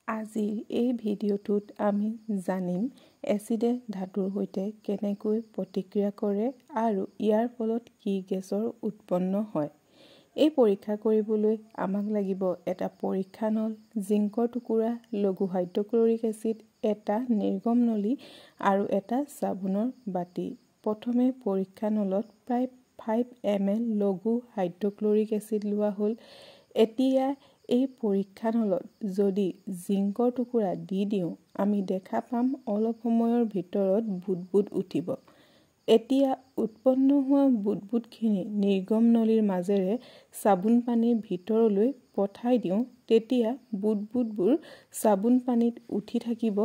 আজিৰ এই ভিডিঅ'টোত আমি জানিম এচিডে ধাতুৰ সৈতে কেনেকৈ প্ৰতিক্ৰিয়া কৰে আৰু ইয়াৰ ফলত কি গেছৰ উৎপন্ন হয়। এই পৰীক্ষা কৰিবলৈ আমাক লাগিব এটা পৰীক্ষা নল, জিংকৰ টুকুৰা, লঘু হাইড্ৰক্লৰিক এচিড, এটা নিৰ্গম নলী আৰু এটা চাবোনৰ বাতি। প্ৰথমে পৰীক্ষা নলত প্ৰায় 5 ml লঘু হাইড্ৰক্লৰিক এচিড লোৱা হ'ল। এতিয়া এই পৰীক্ষা নলত যদি জিংকৰ টুকুৰা দি দিওঁ আমি দেখা পাম অলপ সময়ৰ ভিতৰত বুদবুদ উঠিব। এতিয়া উৎপন্ন হোৱা বুদবুদখিনি নিৰ্গম নলীৰ মাজেৰে চাবোন পানীৰ ভিতৰলৈ পঠাই দিওঁ, তেতিয়া বুদবুদবোৰ চাবোন পানীত উঠি থাকিব।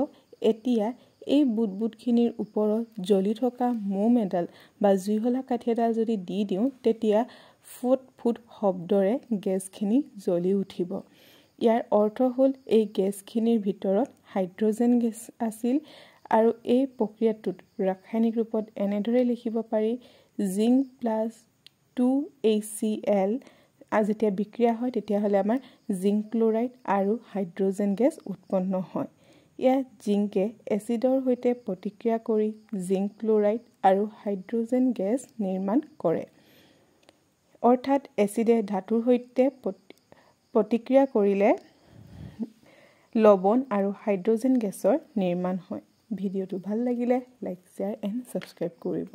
এতিয়া এই বুদবুদখিনিৰ ওপৰত জ্বলি থকা মোম এডাল বা জুইশলা কাঠি এডাল যদি দি দিওঁ, তেতিয়া ফুট ফুট শব্দৰে গেছখিনি জ্বলি উঠিব। ইয়াৰ অৰ্থ হ'ল এই গেছখিনিৰ ভিতৰত হাইড্ৰজেন গেছ আছিল আৰু এই প্ৰক্ৰিয়াটোত ৰাসায়নিক ৰূপত এনেদৰে লিখিব পাৰি জিংক প্লাছ 2HCl যেতিয়া বিক্ৰিয়া হয় তেতিয়াহ'লে আমাৰ জিংক ক্লৰাইড আৰু হাইড্ৰজেন গেছ উৎপন্ন হয়। ইয়াত জিংকে এচিডৰ সৈতে প্ৰতিক্ৰিয়া কৰি জিংক ক্লৰাইড আৰু হাইড্ৰজেন গেছ নিৰ্মাণ কৰে। অৰ্থাৎ এচিডে ধাতুৰ সৈতে প্ৰতিক্ৰিয়া কৰিলে লৱণ আৰু হাইড্ৰজেন গেছৰ নিৰ্মাণ হয়। ভিডিঅ'টো ভাল লাগিলে লাইক, শ্বেয়াৰ এণ্ড ছাবস্ক্ৰাইব কৰিব।